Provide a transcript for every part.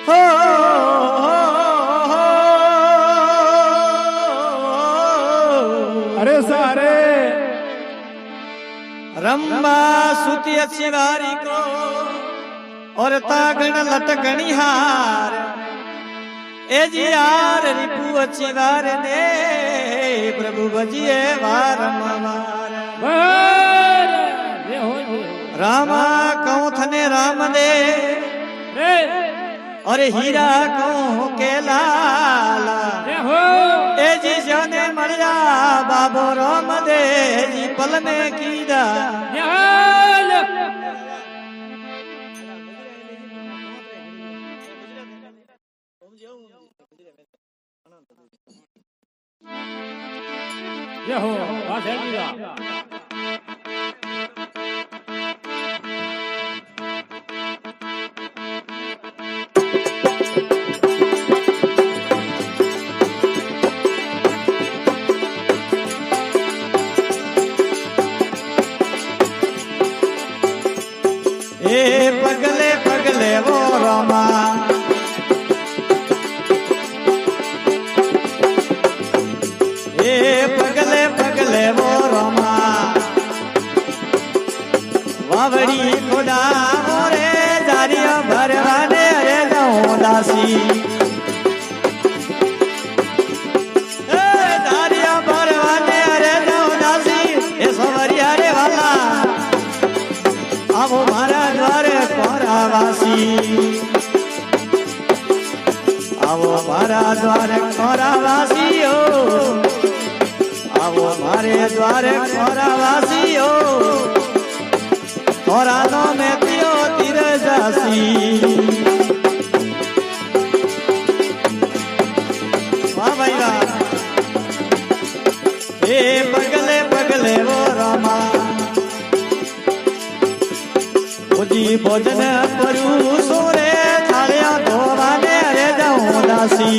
हो अरे सारे रंबा सुती शिवारी को और तागण लटकणी हार ए जी यार रिपु अचिवार ने प्रभु भजिए वारंवार रामा कहूं थने राम दे और हीरा कहूं के लाला ए जी जाने मरिया बाबो राम दे जी पल में कीदा ये हो बात है लीला ए पगले पगले वो रामा वो रोमा वावड़ी खुदा मोरे जारिया भरवाने अरे जाऊं दासी जारिया भरवाने अरे जाऊं दासी ये सवरिया रे वाला अब मारा द्वारे कोरावासी अब मारा द्वारे कोरावासी हो आवो मारे द्वारे खोरावासीओ खोरानो में तियो तिर जासी वाह भाई वाह ए पगले पगले वो रामा बुझी भोजन परू सोरे थालिया धोवाने अरे जाऊं दासी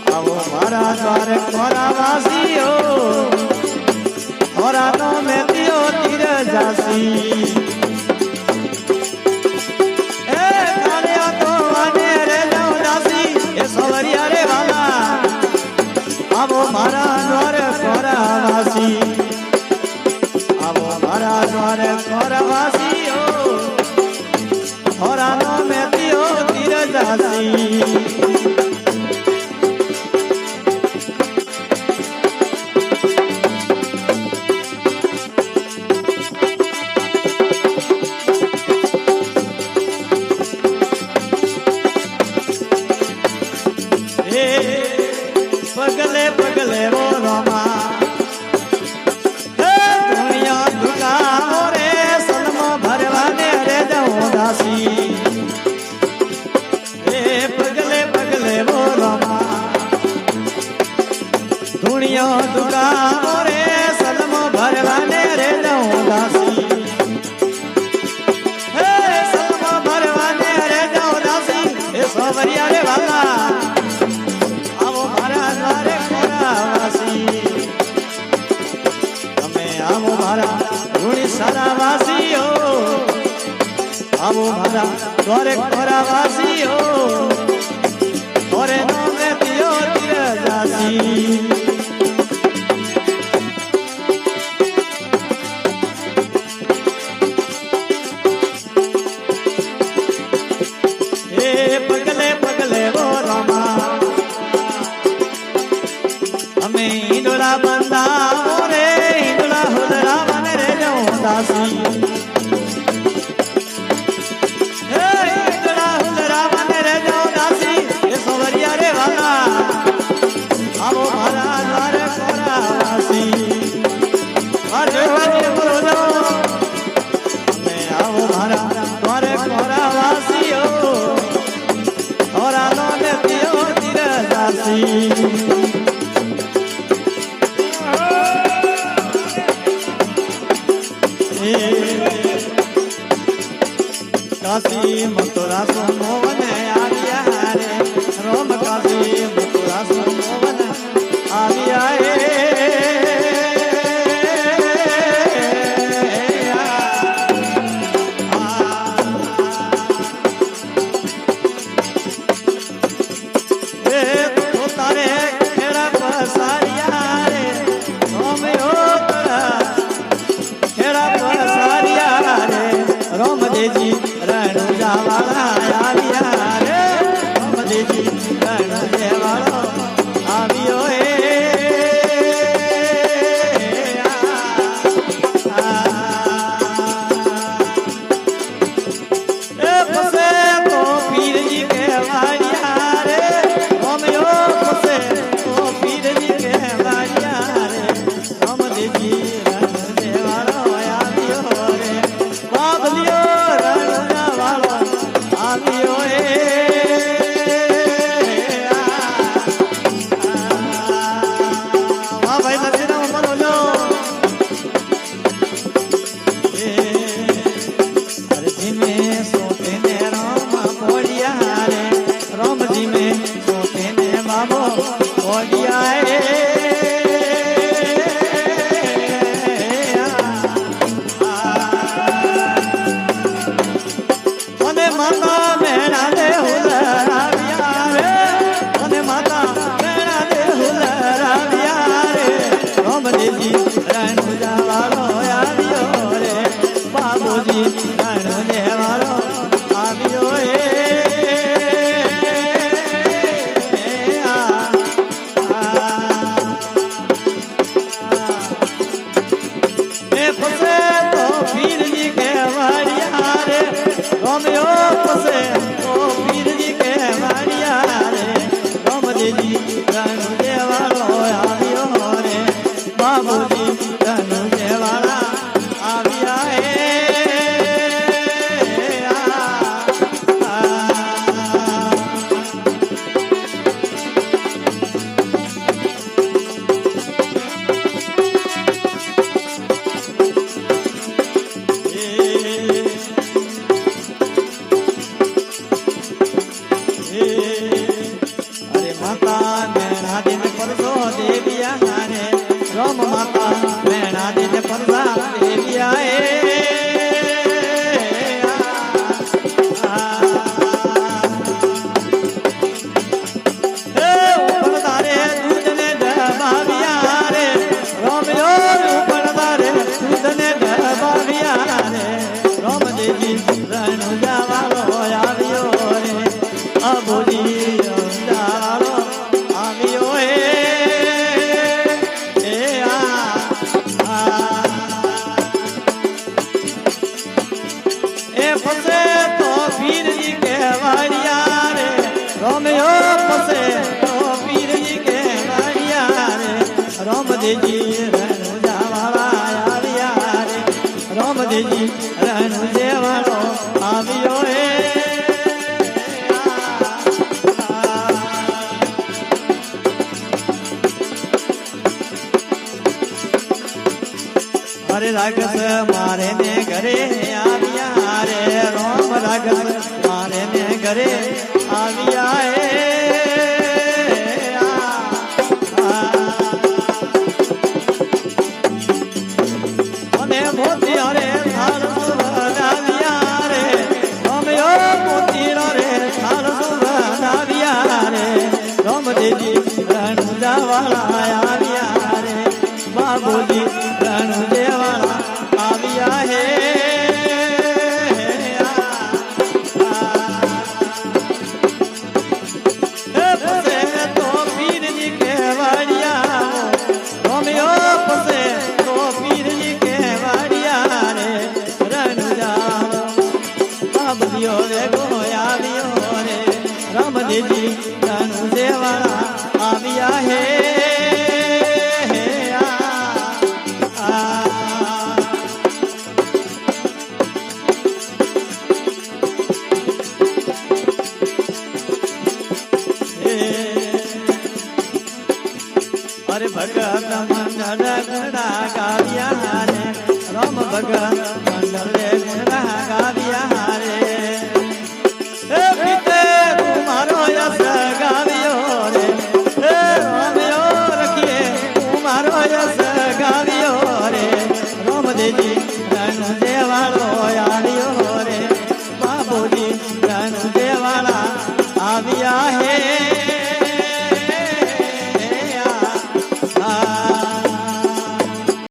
द्वारे खोरावासी हो खोरानो में तियो तिर जासी ए खालिया तो वाने रे जाओ दासी ए सवरिया रे वाला अब मारा द्वारे खोरावासी अब मारा द्वारे खोरावासी हो खोरानो में तियो तिर जासी पगले पगले वो रोमा दुनिया दुका मोरे सलमो भरवाने रे जाऊं दासी पगले पगले वो रोमा दुनिया दुका मोरे सलमो भरवाने रे जाऊं दासी सलमो भरवाने रे जाऊं दासी ए सोवरिया रे वाला सरावासी हो अब भरा द्वारे खोरावासी हो तोरे नाम में तियो तिर जासी ए पगले पगले वो रामा हमें इंदुला बंदा मोरे इंदुला हुदरा बने रे जाऊं दासी इंदुला हुदरा बने रे जाऊं दासी ये सवरिया रे वाला अब भरा द्वारे खोरावासी अरे वाले बोलो मैं आओ भरा द्वारे खोरावासी हो और आनो ने तियो तिर जासी काशी मथुरा सो मोहन आ गया रे रोम काशी मथुरा मोहन आविया जी रण जावाला आविया रे हमदे जी रण देवालो आवियो पसे तो पीर जी के वाड़िया रे हमयो पसे तो पीर जी के वाड़िया रे हमदे जी रण देवालो आवियो रे बाबलियो जी रण जावाला आविया रे राम जी रण देवालो आवियो रे हरे रागस मारे ने घरे आविया रे राम रागस मारे ने घरे आविया जी रण जावाला आविया रे बाबूजी रण देवाला आविया है पसे तो पीर जी के वाड़िया रोमियो पसे तो पीर जी के वाड़िया रे रण जावा बाबूजियो रे गोया आवियो रे राम जी रण देवाला आविया है अरे भगत मंगल गड़ा गाविया रे राम भगत